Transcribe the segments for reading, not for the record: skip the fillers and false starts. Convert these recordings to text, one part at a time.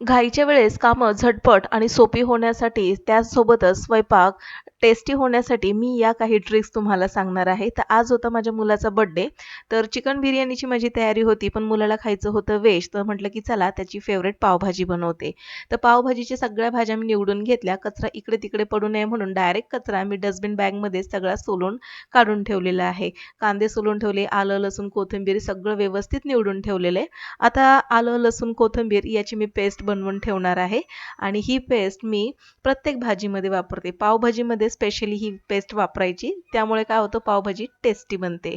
घाईच्या वेळेस कामं झटपट आणि सोपी होण्यासाठी त्याचसोबतच स्वयंपाक टेस्टी होण्यासाठी मी या काही ट्रिक्स तुम्हाला सांगणार आहे. तर आज होता माझ्या मुलाचा बर्थडे. तर चिकन बिर्याणीची माझी तयारी होती, पण मुलाला खायचं होतं व्हेज. तर म्हटलं की चला त्याची फेव्हरेट पावभाजी बनवते. तर पावभाजीच्या सगळ्या भाज्या मी निवडून घेतल्या. कचरा इकडे-तिकडे पडू नये म्हणून डायरेक्ट कचरा मी डस्टबिन बॅगमध्ये सगळा सोलून काढून ठेवलेला आहे. कांदे सोलून ठेवले, आलं, लसूण, कोथिंबीर सगळं व्यवस्थित निवडून ठेवलेलं आहे. आता आलं, लसूण, कोथिंबीर याची मी पेस्ट बनवून ठेवणार आहे आणि ही पेस्ट मी प्रत्येक भाजीमध्ये वापरते. पावभाजीमध्ये स्पेशली ही पेस्ट वापरायची. त्यामुळे काय होतं पावभाजी टेस्टी बनते.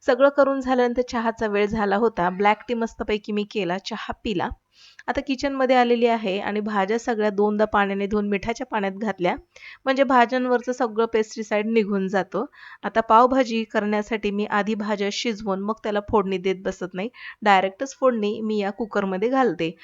सगळं करून झाल्यानंतर चहाचा वेळ झाला होता. ब्लॅक टी मस्तपैकी मी केला, चहा पिला. आता किचनमध्ये आलेली आहे आणि भाज्या सगळ्या दोनदा पाण्याने धुवून मिठाच्या पाण्यात घातल्या. म्हणजे भाज्यांवरचं सगळं पेस्टिसाइड निघून जातं. आता पावभाजी करण्यासाठी मी आधी भाज्या शिजवून मग त्याला फोडणी देत बसत नाही. डायरेक्टच फोडणी मी या कुकरमध्ये घालते.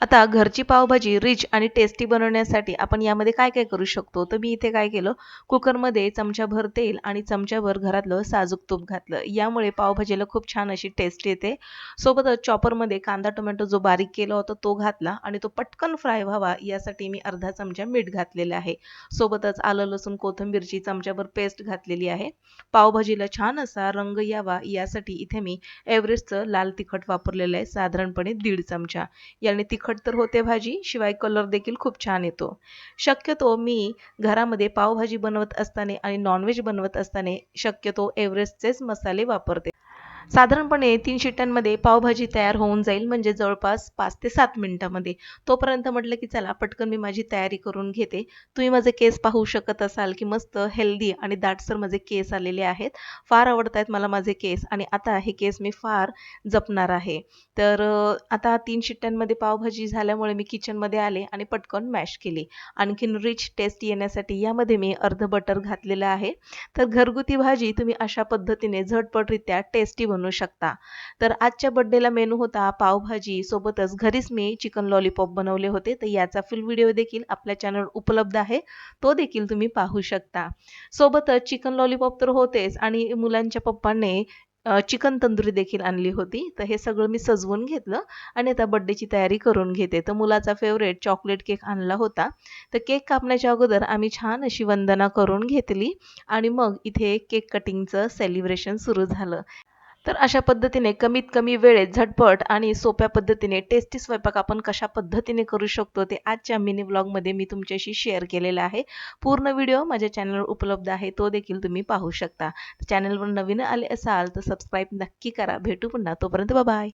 आता घरची पावभाजी रिच आणि टेस्टी बनवण्यासाठी आपण यामध्ये काय काय करू शकतो? तर मी इथे काय केलं, कुकरमध्ये चमचाभर तेल आणि चमच्याभर घरातलं साजूक तूप घातलं. यामुळे पावभाजीला खूप छान अशी टेस्ट येते. सोबतच चॉपरमध्ये कांदा, टोमॅटो जो बारीक केला होता तो घातला आणि तो पटकन फ्राय व्हावा यासाठी मी अर्धा चमचा मीठ घातलेलं आहे. सोबतच आलं, लसूण, कोथिंबीरची चमच्याभर पेस्ट घातलेली आहे. पावभाजीला छान असा रंग यावा यासाठी इथे मी एव्हरेस्टचं लाल तिखट वापरलेलं आहे, साधारणपणे 1.5 चमचा. याने तिखट तर होते भाजी, शिवाय कलर देखील खूप छान येतो. शक्यतो मी घरामध्ये पावभाजी बनवत असताना आणि नॉनव्हेज बनवत असताना शक्यतो एव्हरेस्टचेच मसाले वापरते. साधारणपणे 3 शिट्ट्यांमध्ये पावभाजी तयार होऊन जाईल म्हणजे जवळपास 5 ते 7 मिनिटांमध्ये. तोपर्यंत म्हटलं की चला पटकन मी माझी तयारी करून घेते. तुम्ही माझे केस पाहू शकत असाल की मस्त हेल्दी आणि दाटसर माझे केस आलेले आहेत. फार आवडतायत मला माझे केस आणि आता हे केस मी फार जपणार आहे. तर आता 3 शिट्ट्यांमध्ये पावभाजी झाल्यामुळे मी किचनमध्ये आले आणि पटकन मॅश केली. आणखीन रिच टेस्ट येण्यासाठी यामध्ये मी अर्धं बटर घातलेलं आहे. तर घरगुती भाजी तुम्ही अशा पद्धतीने झटपटरित्या टेस्टी बनवू शकता. तर आजच्या बर्थडेला मेनू होता पावभाजी सोबतच घरीच मी चिकन लॉलीपॉप बनवले होते. तर याचा फुल व्हिडिओ देखील आपल्या चॅनलवर उपलब्ध आहे. तो देखील तुम्ही पाहू शकता. सोबतच चिकन लॉलीपॉप तर होतेच आणि मुलांच्या पप्पांनी चिकन तंदुरी देखील आणली होती. तर हे सगळं मी सजवून घेतलं आणि आता बर्थडेची तयारी करून घेते. तर मुलाचा फेव्हरेट चॉकलेट केक आणला होता. तर केक कापण्याच्या अगोदर आम्ही छान अशी वंदना करून घेतली आणि मग इथे केक कटिंगचं सेलिब्रेशन सुरू झालं. तर अशा पद्धतीने कमीत कमी वेळेत झटपट आणि सोप्या पद्धतीने टेस्टी स्वयंपाक आपण कशा पद्धतीने करू शकतो ते आजच्या मिनी व्लॉगमध्ये मी तुमच्याशी शेअर केलेलं आहे. पूर्ण व्हिडिओ माझ्या चॅनलवर उपलब्ध आहे. तो देखील तुम्ही पाहू शकता. चॅनलवर नवीन आले असाल तर सबस्क्राईब नक्की करा. भेटू पुन्हा. तोपर्यंत बाय.